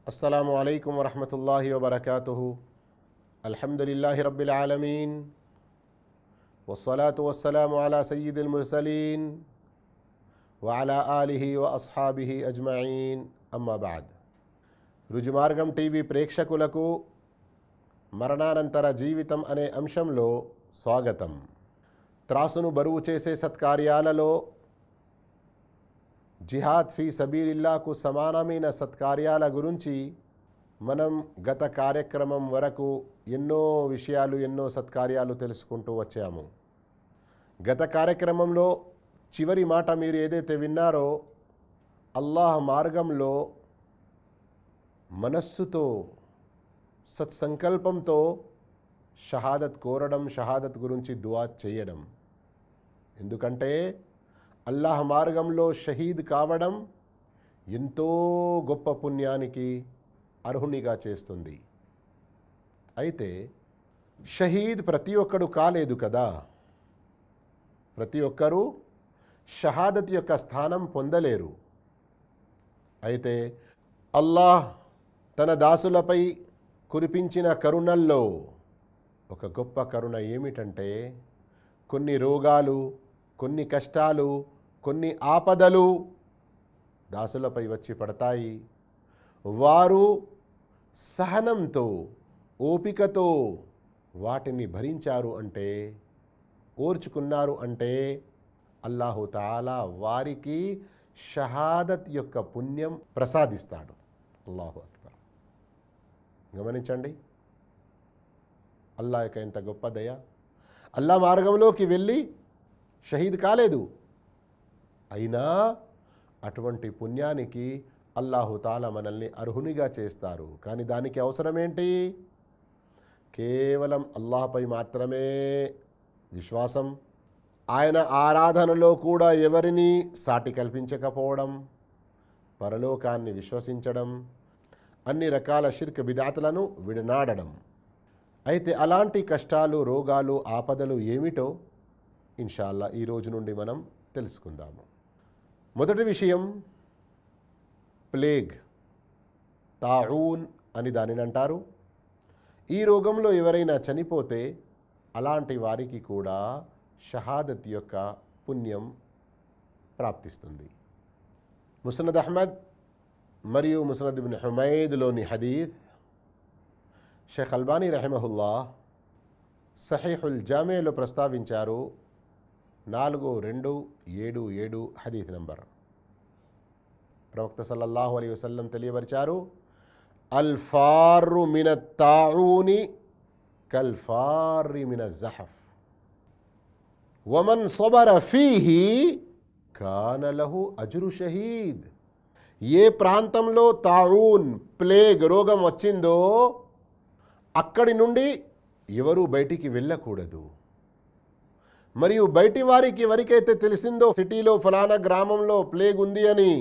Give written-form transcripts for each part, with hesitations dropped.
అస్సలాము అలైకుం వరహ్మతుల్లాహి వబరకాతుహు. అల్హమ్దులిల్లాహి రబ్బిల్ ఆలమీన్, వస్సలాతు వస్సలాము అలా సయ్యిదిల్ ముర్సలీన్ వఅలా ఆలిహి వ అస్హాబిహి అజ్మఈన్. అమ్మా బఅద్. రుజుమార్గం టీవీ ప్రేక్షకులకు మరణానంతర జీవితం అనే అంశంలో స్వాగతం. త్రాసును బరువు చేసే సత్కార్యాలలో జిహాద్ ఫీ సబీలిల్లాకు సమానమైన సత్కార్యాల గురించి మనం గత కార్యక్రమం వరకు ఎన్నో విషయాలు, ఎన్నో సత్కార్యాలు తెలుసుకుంటూ వచ్చాము. గత కార్యక్రమంలో చివరి మాట మీరు ఏదైతే విన్నారో, అల్లాహ్ మార్గంలో మనస్సుతో సత్సంకల్పంతో షహాదత్ కోరడం, షహాదత్ గురించి దుఆ చేయడం. ఎందుకంటే అల్లాహ్ మార్గంలో షహీద్ కావడం ఎంతో గొప్ప పుణ్యానికి అర్హునిగా చేస్తుంది. అయితే షహీద్ ప్రతి ఒక్కడు కాలేదు కదా. ప్రతి ఒక్కరూ షహాదత్ యొక్క స్థానం పొందలేరు. అయితే అల్లాహ్ తన దాసులపై కురిపించిన కరుణల్లో ఒక గొప్ప కరుణ ఏమిటంటే, కొన్ని రోగాలు, కొన్ని కష్టాలు, కొన్ని ఆపదలు దాసులపై వచ్చి పడతాయి. వారు సహనంతో, ఓపికతో వాటిని భరించారు అంటే, ఓర్చుకున్నారు అంటే అల్లాహు తాలా వారికి షహాదత్ యొక్క పుణ్యం ప్రసాదిస్తాడు. అల్లాహు అక్బర్. గమనించండి, అల్లాహ్ యొక్క ఎంత గొప్ప దయ. అల్లా మార్గంలోకి వెళ్ళి షహీద్ కాలేదు, అయినా అటువంటి పుణ్యానికి అల్లాహు తాలా మనల్ని అర్హునిగా చేస్తారు. కానీ దానికి అవసరమేంటి? కేవలం అల్లాహపై మాత్రమే విశ్వాసం, ఆయన ఆరాధనలో కూడా ఎవరిని సాటి కల్పించకపోవడం, పరలోకాన్ని విశ్వసించడం, అన్ని రకాల షిర్క్ బిదాతులను విడనాడడం. అయితే అలాంటి కష్టాలు, రోగాలు, ఆపదలు ఏమిటో ఇన్షాల్లా ఈ రోజు నుండి మనం తెలుసుకుందాము. మొదటి విషయం ప్లేగ్, తాఊన్ అని దానిని అంటారు. ఈ రోగంలో ఎవరైనా చనిపోతే అలాంటి వారికి కూడా షహాదత్ యొక్క పుణ్యం ప్రాప్తిస్తుంది. ముస్నద్ అహ్మద్ మరియు ముస్నద్ ఇబ్న్ హుమైద్లోని హదీత్ షేఖ్ అల్బానీ రహిమహుల్లా సహీహుల్ జామేలో ప్రస్తావించారు. 4277 హదీత్ నంబర్. ప్రవక్త సల్లల్లాహు అలైహి వసల్లం తెలియపరిచారు, అల్ ఫారు మిన తాఊని కల్ ఫారి మిన జహఫ్ వమన్ సబర ఫీహి కాన లహు అజ్రు షహీద్. ఏ ప్రాంతంలో తాఊన్, ప్లేగ్ రోగం వచ్చిందో అక్కడి నుండి ఎవరూ బయటికి వెళ్ళకూడదు. మరియు బయటి వారికి ఎవరికైతే తెలిసిందో సిటీలో ఫలానా గ్రామంలో ప్లేగ్ ఉంది అని,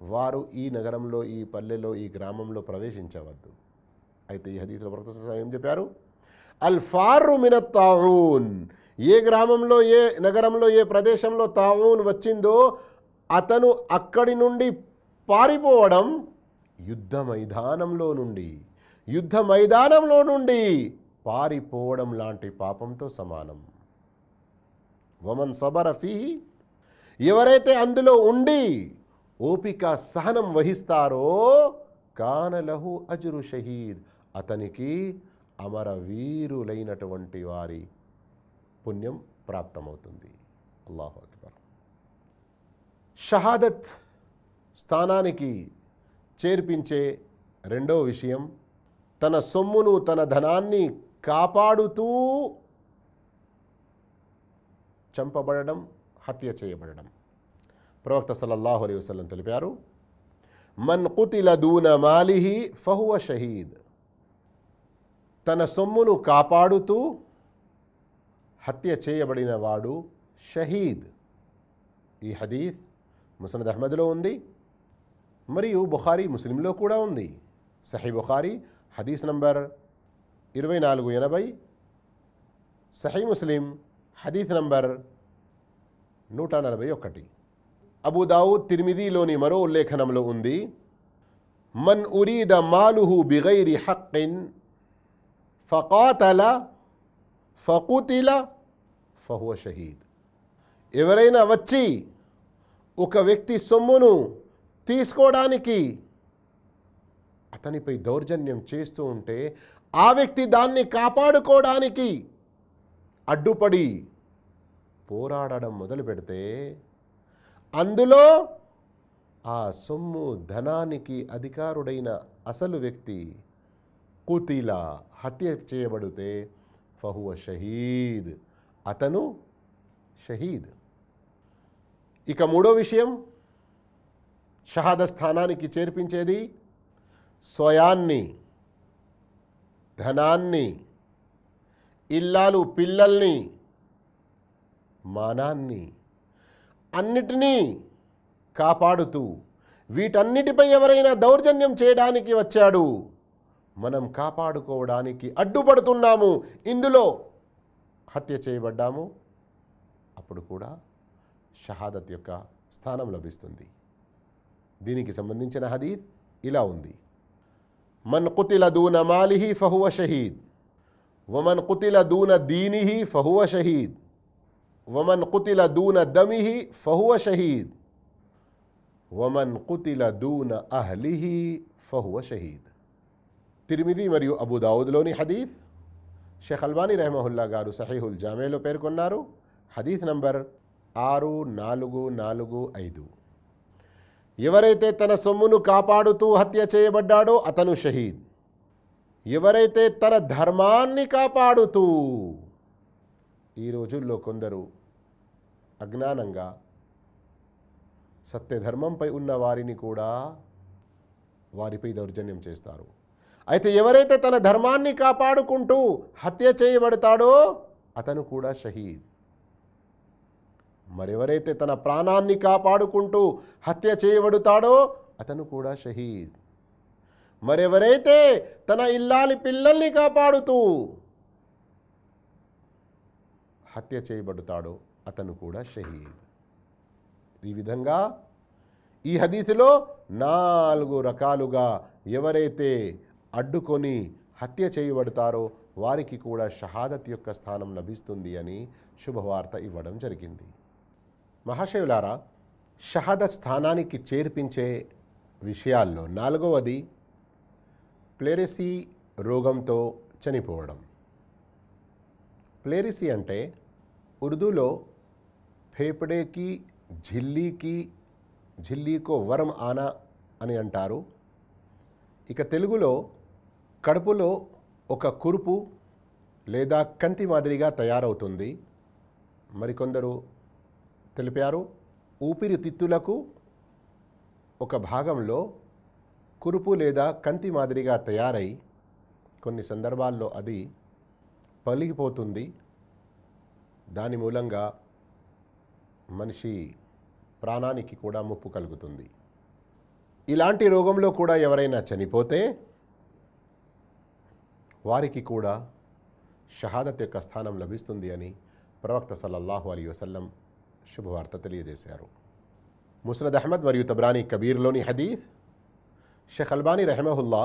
వారు ఈ నగరంలో, ఈ పల్లెలో, ఈ గ్రామంలో ప్రవేశించవద్దు. అయితే ఈ హదీసులో ప్రవక్త ఏం చెప్పారు? అల్ ఫారు మిన తాఊన్. ఏ గ్రామంలో, ఏ నగరంలో, ఏ ప్రదేశంలో తాఊన్ వచ్చిందో అతను అక్కడి నుండి పారిపోవడం యుద్ధ మైదానంలో నుండి పారిపోవడం లాంటి పాపంతో సమానం. వమన్ సబర ఫీహి, ఎవరైతే అందులో ఉండి ఓపిక, సహనం వహిస్తారో కాన లహు అజ్రు షహీద్, అతనికి అమరవీరులైనటువంటి వారి పుణ్యం ప్రాప్తమవుతుంది. అల్లాహు అక్బర్. షహాదత్ స్థానానికి చేర్పించే రెండో విషయం, తన సొమ్మును, తన ధనాన్ని కాపాడుతూ చంపబడడం, హత్య చేయబడడం. ప్రవక్త సల్లల్లాహు అలైహి వసల్లం తెలిపారు, మన్ కుతిల దూన మాలిహి ఫహువ షహీద్. తన సొమ్మును కాపాడుతూ హత్య చేయబడిన వాడు షహీద్. ఈ హదీత్ ముస్నద్ అహ్మద్లో ఉంది మరియు బుఖారీ, ముస్లింలో కూడా ఉంది. సహీ బుఖారీ హదీస్ నంబర్ 2480, సహీ ముస్లిం హదీస్ నంబర్ 141. అబూ దావుద్, తిర్మిదీలోని మరో ఉల్లేఖనంలో ఉంది, మన్ ఉరీద మాలుహు బిగైరి హక్కిన్ ఫకాతల ఫకుతిల ఫహువ షహీద్. ఎవరైనా వచ్చి ఒక వ్యక్తి సొమ్మును తీసుకోవడానికి అతనిపై దౌర్జన్యం చేస్తూ ఉంటే ఆ వ్యక్తి దాన్ని కాపాడుకోవడానికి అడ్డుపడి పోరాడడం మొదలు పెడితే అందులో ఆ సొమ్ము ధనానికి అధికారుడైన అసలు వ్యక్తి కుతిల హత్య చేయబడితే ఫహువ షహీద్, అతను షహీద్. ఇక మూడో విషయం, షహాద స్థానానికి చేర్పించేది స్వయాన్ని, ధనాన్ని, ఇల్లాలు పిల్లల్ని, మానాన్ని అన్నిటినీ కాపాడుతూ వీటన్నిటిపై ఎవరైనా దౌర్జన్యం చేయడానికి వచ్చాడు, మనం కాపాడుకోవడానికి అడ్డుపడుతున్నాము, ఇందులో హత్య చేయబడ్డాము, అప్పుడు కూడా షహాదత్ యొక్క స్థానం లభిస్తుంది. దీనికి సంబంధించిన హదీత్ ఇలా ఉంది: Mann కుతిల దూన మాలిహి ఫహువ Shaheed, woman కుతిల దూన దీనిహి ఫహువ Shaheed, woman కుతిల దూన దమిహి ఫహువ Shaheed, woman కుతిల దూన అహ్లిహి ఫహువ Shaheed. తిర్మిది మరియు అబూ దావుద్లోని హదీత్. షేఖ్ అల్బానీ రహమహుల్లా గారు సహీహుల్ జామేలో పేర్కొన్నారు. హదీత్ నంబర్ 6445. ఎవరైతే తన సొమ్మును కాపాడుతూ హత్య చేయబడ్డాడో అతను షహీద్. ఎవరైతే తన ధర్మాన్ని కాపాడుతూ, ఈ రోజుల్లో కొందరు అజ్ఞానంగా సత్యధర్మంపై ఉన్న వారిని కూడా వారిపై దౌర్జన్యం చేస్తారు. అయితే ఎవరైతే తన ధర్మాన్ని కాపాడుకుంటూ హత్య చేయబడతాడో అతను కూడా షహీద్. మరెవరైతే తన ప్రాణాన్ని కాపాడుకుంటూ హత్య చేయబడతాడో అతను కూడా షహీద్. మరెవరైతే తన ఇల్లాలి పిల్లల్ని కాపాడుతూ హత్య చేయబడతాడో అతను కూడా షహీద్. ఈ విధంగా ఈ హదీసులో 4 రకాలుగా ఎవరైతే అడ్డుకొని హత్య చేయబడతారో వారికి కూడా షహాదత్ యొక్క స్థానం లభిస్తుంది అని శుభవార్త ఇవ్వడం జరిగింది. మహాశయులారా, షహాదత్ స్థానానికి చేర్పించే విషయాల్లో 4వది ప్లెరిసీ రోగంతో చనిపోవడం. ప్లెరిసీ అంటే ఉర్దూలో ఫేఫడేకి ఝిల్లీకో వరం ఆనా అని అంటారు. ఇక తెలుగులో కడుపులో ఒక కురుపు లేదా కంతి మాదిరిగా తయారవుతుంది. మరికొందరు తెలిపారు ఊపిరితిత్తులకు ఒక భాగంలో కురుపు లేదా కంతి మాదిరిగా తయారై కొన్ని సందర్భాల్లో అది పలిగిపోతుంది. దాని మూలంగా మనిషి ప్రాణానికి కూడా ముప్పు కలుగుతుంది. ఇలాంటి రోగంలో కూడా ఎవరైనా చనిపోతే వారికి కూడా షహాదత్ యొక్క స్థానం లభిస్తుంది అని ప్రవక్త సల్లల్లాహు అలైహి వసల్లం శుభవార్త తెలియజేశారు. ముస్నద్ అహ్మద్ మరియు తబ్రానీ కబీర్లోని హదీత్. షేఖ్ అల్బానీ రహమహుల్లా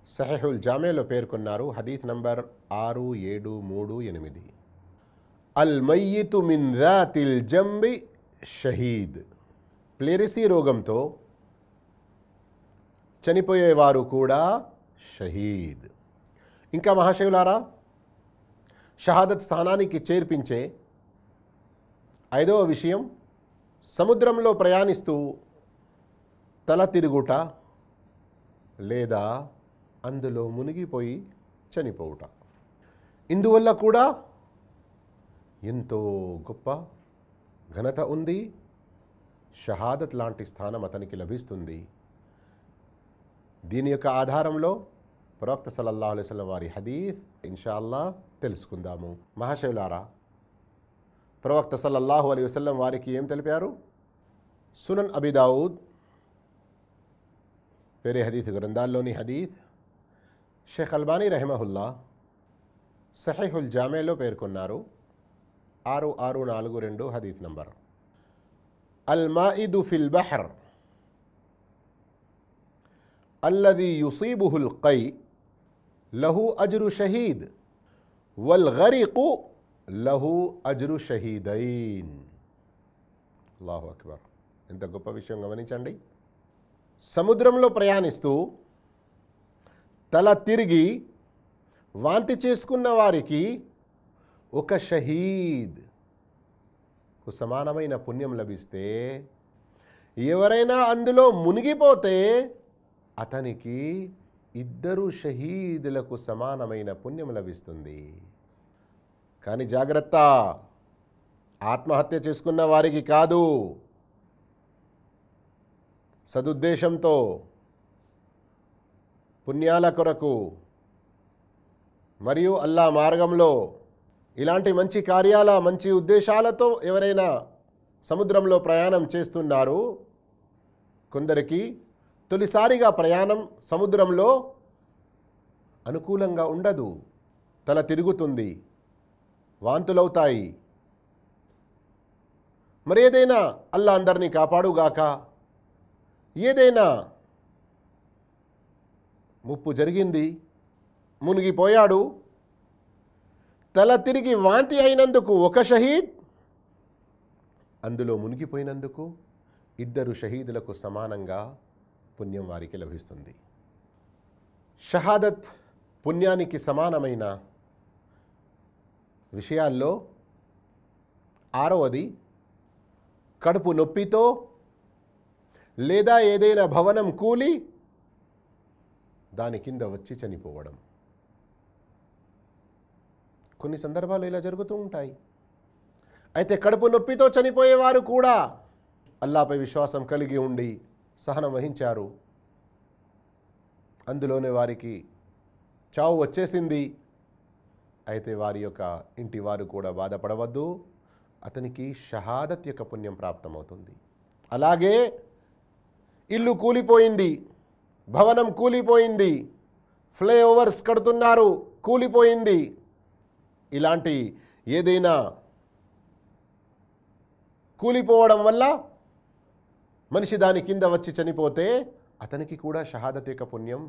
సహీహుల్ జామేలో పేర్కొన్నారు. హదీత్ నంబర్ 6738. అల్ మయ్యితు మిన్ జాతిల్ జంబి షహీద్. ప్లెరిసీ రోగంతో చనిపోయేవారు కూడా షహీద్. ఇంకా మహాశయులారా, షహాదత్ స్థానానికి చేర్పించే 5వ విషయం సముద్రంలో ప్రయాణిస్తూ తల తిరుగుట లేదా అందులో మునిగిపోయి చనిపోవుట. ఇందువల్ల కూడా ఎంతో గొప్ప ఘనత ఉంది. షహాదత్ లాంటి స్థానం అతనికి లభిస్తుంది. దీని యొక్క ఆధారంలో ప్రవక్త సల్లల్లాహు అలైహి వసల్లం వారి హదీత్ ఇన్షాల్లా తెలుసుకుందాము. మహాశయులారా, ప్రవక్త సల్లల్లాహు అలైహి వసల్లం వారికి ఏం తెలిపారు? సునన్ అబీ దావుద్ వేరే హదీత్ గ్రంథాల్లోని హదీత్. షేఖ్ అల్బానీ రహిమహుల్లా సహీహుల్ జామేలో పేర్కొన్నారు. 6642 హదీత్ నంబర్. అల్ మాయిదు ఫిల్ బహర్ అల్లదీ యుసీబుహుల్ కై లహు అజ్రు షహీద్ వల్ గరీకు లహు అజ్రు షహీదైన్. అల్లాహు అక్బర్. ఎంత గొప్ప విషయం గమనించండి. సముద్రంలో ప్రయాణిస్తూ తల తిరిగి వాంతి చేసుకున్న వారికి ఒక షహీద్కు సమానమైన పుణ్యం లభిస్తే, ఎవరైనా అందులో మునిగిపోతే అతనికి 2 షహీదులకు సమానమైన పుణ్యం లభిస్తుంది. కానీ జాగ్రత్త, ఆత్మహత్య చేసుకున్న వారికి కాదు. సదుద్దేశంతో పుణ్యాల కొరకు మరియు అల్లా మార్గంలో ఇలాంటి మంచి కార్యాల మంచి ఉద్దేశాలతో ఎవరైనా సముద్రంలో ప్రయాణం చేస్తున్నారు, కొందరికి తొలిసారిగా ప్రయాణం సముద్రంలో అనుకూలంగా ఉండదు. తల తిరుగుతుంది, వాంతులవుతాయి. మరి ఏదైనా అల్లా అందరినీ కాపాడుగాక, ఏదైనా ముప్పు జరిగింది, మునిగిపోయాడు, తల తిరిగి వాంతి అయినందుకు ఒక షహీద్, అందులో మునిగిపోయినందుకు 2 షహీదులకు సమానంగా పుణ్యం వారికి లభిస్తుంది. షహాదత్ పుణ్యానికి సమానమైన విషయాల్లో 6వది కడుపు నొప్పితో లేదా ఏదైనా భవనం కూలి దాని కింద వచ్చి చనిపోవడం. కొన్ని సందర్భాలు ఇలా జరుగుతూ ఉంటాయి. అయితే కడుపు నొప్పితో చనిపోయేవారు కూడా అల్లాపై విశ్వాసం కలిగి ఉండి సహనం వహించారు, అందులోనే వారికి చావు వచ్చేసింది. అయితే వారి యొక్క ఇంటి వారు కూడా బాధపడవద్దు, అతనికి షహాదత్ యొక్క పుణ్యం ప్రాప్తమవుతుంది. అలాగే ఇల్లు కూలిపోయింది, భవనం కూలిపోయింది, ఫ్లైఓవర్స్ కడుతున్నారు, కూలిపోయింది, ఇలాంటి ఏదైనా కూలిపోవడం వల్ల మనిషి దాని కింద వచ్చి చనిపోతే అతనికి కూడా షహాదత్ యొక్క పుణ్యం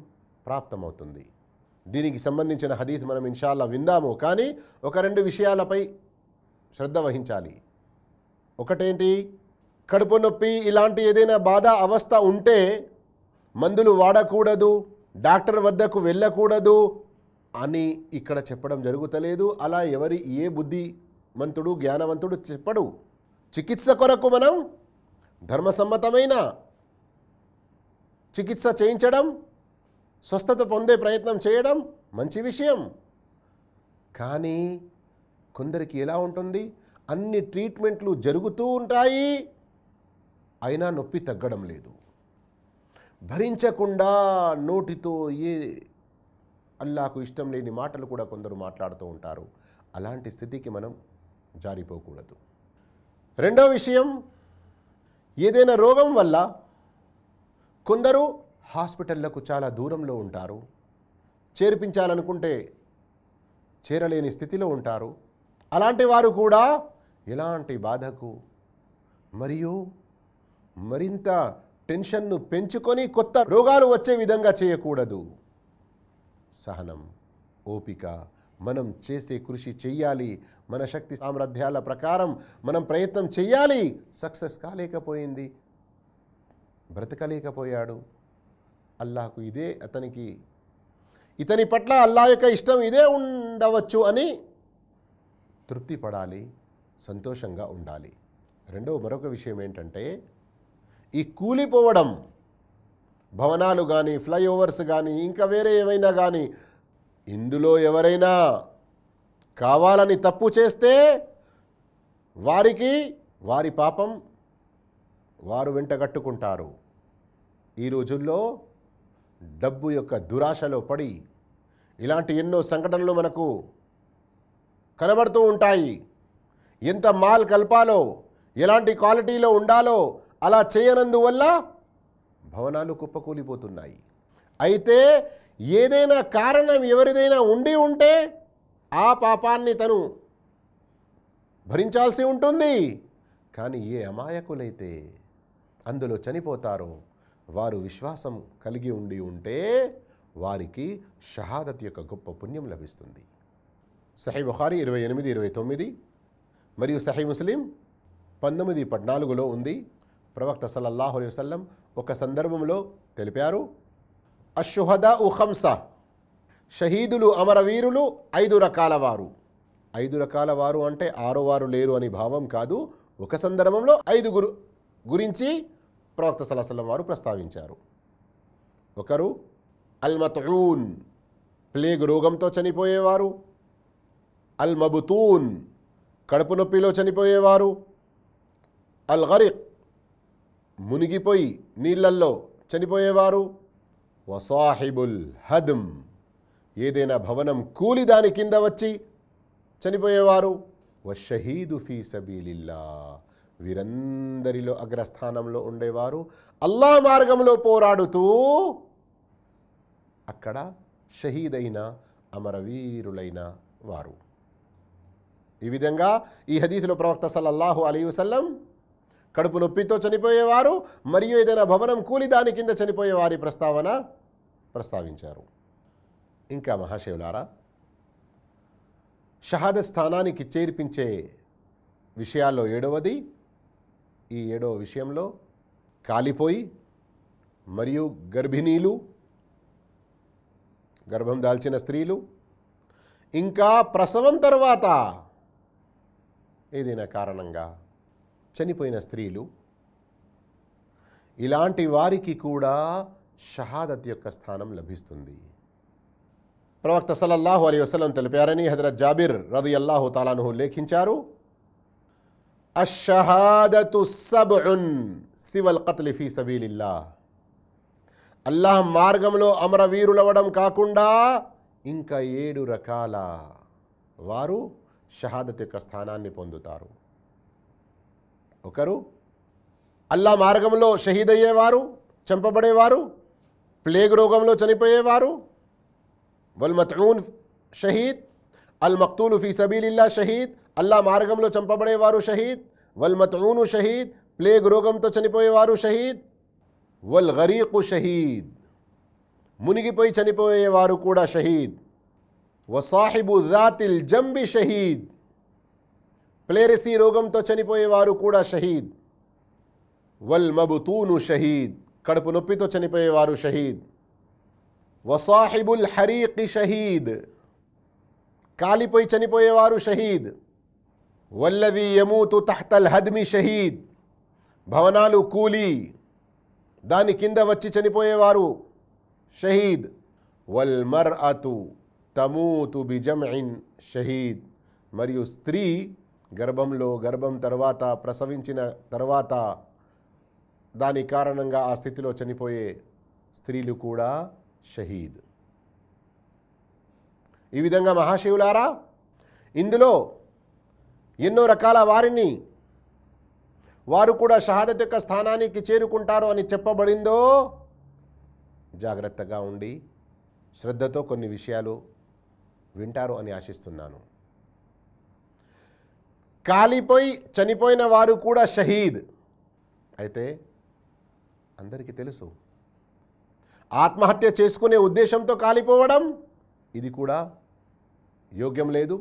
ప్రాప్తమవుతుంది. దీనికి సంబంధించిన హదీత్ మనం ఇన్షాల్లా విందాము. కానీ 1-2 విషయాలపై శ్రద్ధ వహించాలి. ఒకటేంటి, కడుపు నొప్పి ఇలాంటి ఏదైనా బాధ అవస్థ ఉంటే మందులు వాడకూడదు, డాక్టర్ వద్దకు వెళ్ళకూడదు అని ఇక్కడ చెప్పడం జరుగుతలేదు. అలా ఏ బుద్ధిమంతుడు జ్ఞానవంతుడు చెప్పడు. చికిత్స కొరకు మనం ధర్మసమ్మతమైన చికిత్స చేయించడం, స్వస్థత పొందే ప్రయత్నం చేయడం మంచి విషయం. కానీ కొందరికి ఎలా ఉంటుంది, అన్ని ట్రీట్మెంట్లు జరుగుతూ ఉంటాయి, అయినా నొప్పి తగ్గడం లేదు. భరించకుండా నోటితో అల్లాకు ఇష్టం లేని మాటలు కూడా కొందరు మాట్లాడుతూ ఉంటారు. అలాంటి స్థితికి మనం జారిపోకూడదు. 2వ విషయం, ఏదైనా రోగం వల్ల కొందరు హాస్పిటళ్లకు చాలా దూరంలో ఉంటారు, చేర్పించాలనుకుంటే చేరలేని స్థితిలో ఉంటారు. అలాంటి వారు కూడా ఎలాంటి బాధకు మరియు మరింత టెన్షన్ను పెంచుకొని కొత్త రోగాలు వచ్చే విధంగా చేయకూడదు. సహనం, ఓపిక, మనం చేసే కృషి చెయ్యాలి, మన శక్తి సామర్థ్యాల ప్రకారం మనం ప్రయత్నం చెయ్యాలి. సక్సెస్ కాలేకపోయింది, బ్రతకలేకపోయాడు, అల్లాహకు ఇదే ఇతని పట్ల అల్లాహ్ యొక్క ఇష్టం ఇదే ఉండవచ్చు అని తృప్తి పడాలి, సంతోషంగా ఉండాలి. మరొక విషయం ఏంటంటే, ఈ కూలిపోవడం, భవనాలు కానీ ఫ్లైఓవర్స్ కానీ ఇంకా వేరే ఏమైనా కానీ, ఇందులో ఎవరైనా కావాలని తప్పు చేస్తే వారి పాపం వారు వెంటగట్టుకుంటారు. ఈ రోజుల్లో డబ్బు యొక్క దురాశలో పడి ఇలాంటి ఎన్నో సంఘటనలు మనకు కనబడుతూ ఉంటాయి. ఎంత మాల్ కల్పాలో, ఎలాంటి క్వాలిటీలో ఉండాలో అలా చేయనందువల్ల భవనాలు కుప్పకూలిపోతున్నాయి. అయితే ఏదైనా కారణం ఎవరిదైనా ఉంటే ఆ పాపాన్ని తను భరించాల్సి ఉంటుంది. కానీ ఏ అమాయకులైతే అందులో చనిపోతారో వారు విశ్వాసం కలిగి ఉంటే వారికి షహాదత్ యొక్క గొప్ప పుణ్యం లభిస్తుంది. సహీ బుఖారీ 28-29 మరియు సహీ ముస్లిం 19-14లో ఉంది. ప్రవక్త సల్లల్లాహు అలైహి వసల్లం ఒక సందర్భంలో తెలిపారు, అష్షుహదాఉ ఖమ్సా, షహీదులు అమరవీరులు 5 రకాల వారు. 5 రకాల వారు అంటే 6వ వారు లేరు అని భావం కాదు. ఒక సందర్భంలో 5 గురించి ప్రవక్త సల్లల్లాహు అలైహి వసల్లం వారు ప్రస్తావించారు. ఒకరు అల్ మత్ఊన్, ప్లేగ్ రోగంతో చనిపోయేవారు. అల్ మబుతూన్, కడుపు నొప్పిలో చనిపోయేవారు. అల్ గరిక్, మునిగిపోయి నీళ్ళల్లో చనిపోయేవారు. వసాహిబుల్ హద్మ్, ఏదైనా భవనం కూలి దాని కింద వచ్చి చనిపోయేవారు. వషహీదు ఫీ సబీలిల్లా, వీరందరిలో అగ్రస్థానంలో ఉండేవారు అల్లా మార్గంలో పోరాడుతూ అక్కడ షహీదైన అమరవీరులైన వారు. ఈ విధంగా ఈ హదీసులో ప్రవక్త సల్లల్లాహు అలైహి వసల్లం కడుపు నొప్పితో చనిపోయేవారు మరియు ఏదైనా భవనం కూలి దాని కింద చనిపోయేవారి ప్రస్తావించారు. ఇంకా మహాశివులారా, షహాదత్ స్థానానికి చేర్పించే విషయాల్లో 7వది, ఈ 7వ విషయంలో కాలిపోయి మరియు గర్భిణీలు, గర్భం దాల్చిన స్త్రీలు, ఇంకా ప్రసవం తర్వాత ఏదైనా కారణంగా చనిపోయిన స్త్రీలు, ఇలాంటి వారికి కూడా షహాదత్ యొక్క స్థానం లభిస్తుంది. ప్రవక్త సల్లల్లాహు అలైహి వసల్లం తెలిపారని హజరత్ జాబిర్ రదియల్లాహు తఆలా అన్హు లేఖించారు, అష్షహాదతు సబ్ఉన్ సివల్ ఖత్ల్ ఫీ సబీలిల్లాహ్, అల్లాహ్ మార్గంలో అమరవీరులవడం కాకుండా ఇంకా 7 రకాల వారు షహాదత్ యొక్క స్థానాన్ని పొందుతారు. ఒకరు అల్లాహ్ మార్గంలో షహీద్ అయ్యేవారు, చంపబడేవారు. ప్లేగ్ రోగంలో చనిపోయేవారు. వల్ మత్ఊన్ షహీద్, అల్ మక్తూలు ఫీ సబీలిల్లాహ్ షహీద్, అల్లాహ్ మార్గంలో చంపబడేవారు షహీద్. వల్ మత్ఊను షహీద్, ప్లేగ్ రోగంతో చనిపోయేవారు షహీద్. వల్ గరీకు షహీద్, మునిగిపోయి చనిపోయేవారు కూడా షహీద్. వసాహిబు జాతిల్ జంబి షహీద్, ప్లేరసీ రోగంతో చనిపోయేవారు కూడా షహీద్. వల్ మబుతూను షహీద్, కడుపు నొప్పితో చనిపోయేవారు షహీద్. వసాహిబుల్ హరీకి షహీద్, కాలిపోయి చనిపోయేవారు షహీద్. వల్లదీ యమూతు తహ్తల్ హద్మి షహీద్, భవనాలు కూలి దాని కింద వచ్చి చనిపోయేవారు షహీద్. వల్ మర్అతు తమూతు బిజమ్ఇన్ షహీద్, మరియు స్త్రీ గర్భం తర్వాత ప్రసవించిన తర్వాత దాని కారణంగా ఆ స్థితిలో చనిపోయే స్త్రీలు కూడా షహీద్. ఈ విధంగా మహాశివులారా, ఇందులో ఎన్నో రకాల వారిని వారు కూడా షహాదత్ యొక్క స్థానానికి చేరుకుంటారు అని చెప్పబడిందో జాగ్రత్తగా ఉండి శ్రద్ధతో కొన్ని విషయాలు వింటారు అని ఆశిస్తున్నాను. కాలిపోయి చనిపోయిన వారు కూడా షహీద్ అయితే అందరికీ తెలుసు, ఆత్మహత్య చేసుకునే ఉద్దేశంతో కాలిపోవడం ఇది కూడా యోగ్యం లేదు,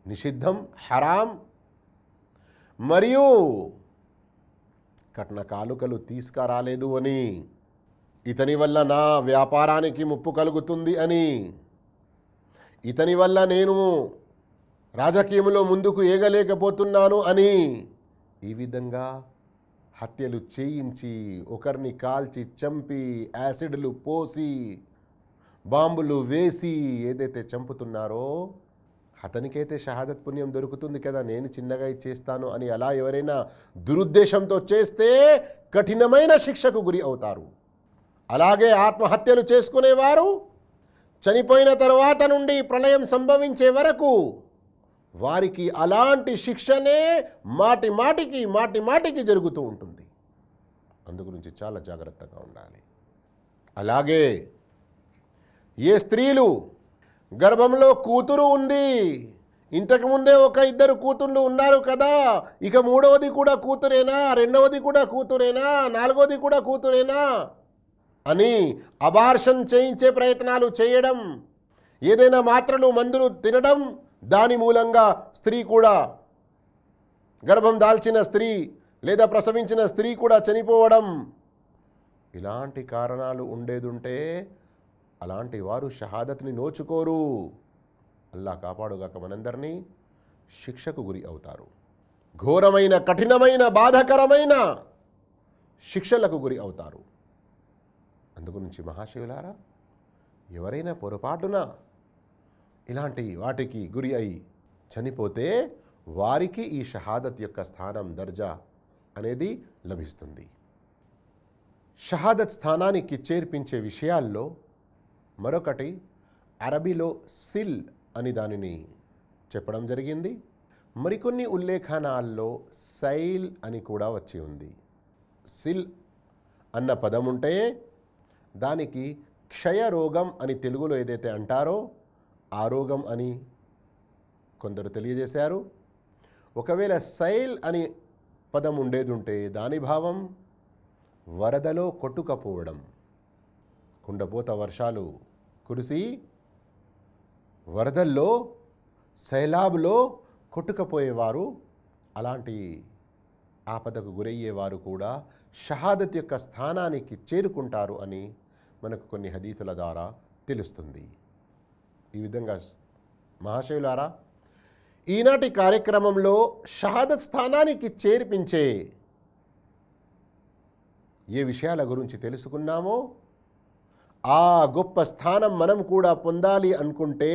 నిషిద్ధం, హరాం. మరియు కట్న కానుకలు తీసుకురాలేదు అని, ఇతని వల్ల నా వ్యాపారానికి ముప్పు కలుగుతుంది అని, ఇతని వల్ల నేను రాజకీయంలో ముందుకు ఏగలేకపోతున్నాను అని ఈ విధంగా హత్యలు చేయించి, ఒకరిని కాల్చి చంపి, యాసిడ్లు పోసి, బాంబులు వేసి ఏదైతే చంపుతున్నారో అతనికైతే షహాదత్ పుణ్యం దొరుకుతుంది కదా, నేను చిన్నగా చేస్తాను అని అలా ఎవరైనా దురుద్దేశంతో చేస్తే కఠినమైన శిక్షకు గురి అవుతారు. అలాగే ఆత్మహత్యలు చేసుకునేవారు చనిపోయిన తర్వాత నుండి ప్రళయం సంభవించే వరకు వారికి అలాంటి శిక్షనే మాటి మాటికి జరుగుతూ ఉంటుంది. అందుగురించి చాలా జాగ్రత్తగా ఉండాలి. అలాగే ఏ స్త్రీలు గర్భంలో కూతురు ఉంది, ఇంతకుముందే ఒక ఇద్దరు కూతుళ్ళు ఉన్నారు కదా, ఇక మూడవది కూడా కూతురేనా, రెండవది కూడా కూతురేనా, నాలుగవది కూడా కూతురేనా అని అబార్షన్ చేయించే ప్రయత్నాలు చేయడం, ఏదైనా మాత్రలు మందులు తినడం, దాని మూలంగా స్త్రీ కూడా, గర్భం దాల్చిన స్త్రీ లేదా ప్రసవించిన స్త్రీ కూడా చనిపోవడం, ఇలాంటి కారణాలు ఉండేదుంటే అలాంటి వారు షహాదత్ని నోచుకోరు. అల్లా కాపాడుగాక మనందరినీ శిక్షకు గురి అవుతారు. ఘోరమైన, కఠినమైన, బాధకరమైన శిక్షలకు గురి అవుతారు. అందుగురించి మహాశివులారా, ఎవరైనా పొరపాటున ఇలాంటి వాటికి గురి అయి చనిపోతే వారికి ఈ షహాదత్ యొక్క స్థానం, దర్జా అనేది లభిస్తుంది. షహాదత్ స్థానానికి చేర్పించే విషయాల్లో మరొకటి అరబీలో సిల్ అని దానిని చెప్పడం జరిగింది. మరికొన్ని ఉల్లేఖనాల్లో సైల్ అని కూడా వచ్చి ఉంది. సిల్ అన్న పదం ఉంటే దానికి క్షయరోగం అని తెలుగులో ఏదైతే అంటారో ఆ రోగం అని కొందరు తెలియజేశారు. ఒకవేళ సైల్ అని పదం ఉండేదుంటే దాని భావం వరదలో కొట్టుకపోవడం. కుండపోత వర్షాలు కురిసి వరదల్లో, సైలాబ్లో కొట్టుకపోయేవారు, అలాంటి ఆపదకు గురయ్యేవారు కూడా షహాదత్ యొక్క స్థానానికి చేరుకుంటారు అని మనకు కొన్ని హదీసుల ద్వారా తెలుస్తుంది. ఈ విధంగా మహాశయులారా, ఈనాటి కార్యక్రమంలో షహాదత్ స్థానానికి చేర్పించే ఏ విషయాల గురించి తెలుసుకున్నామో ఆ గొప్ప స్థానం మనం కూడా పొందాలి అనుకుంటే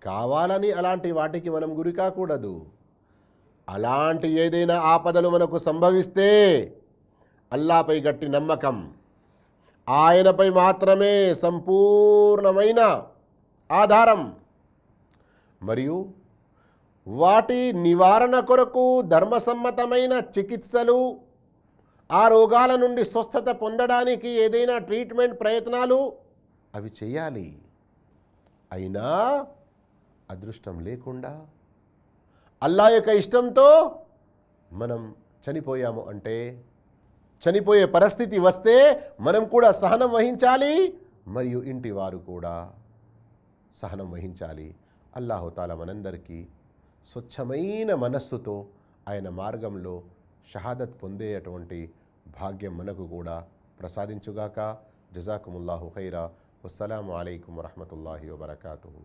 కావాలని అలాంటి వాటికి మనం గురి కాకూడదు. అలాంటి ఏదైనా ఆపదలు మనకు సంభవిస్తే అల్లాపై గట్టి నమ్మకం, ఆయనపై మాత్రమే సంపూర్ణమైన ఆధారం, మరియు వాటి నివారణ కొరకు ధర్మసమ్మతమైన చికిత్సలు, ఆ రోగాల నుండి స్వస్థత పొందడానికి ఏదైనా ట్రీట్మెంట్ ప్రయత్నాలు అవి చేయాలి. అయినా అదృష్టం లేకుండా అల్లా యొక్క ఇష్టంతో మనం చనిపోయాము అంటే, చనిపోయే పరిస్థితి వస్తే మనం కూడా సహనం వహించాలి, మరియు ఇంటి వారు కూడా సహనం వహించాలి. అల్లాహు తాలా మనందరికీ స్వచ్ఛమైన మనస్సుతో ఆయన మార్గంలో షహాదత్ పొందేటువంటి భాగ్యం మనకు కూడా ప్రసాదించుగాక. జజాకుముల్లాహు ఖైరా. వస్సలాము అలైకుం వరహ్మతుల్లాహి వబరకాతుహు.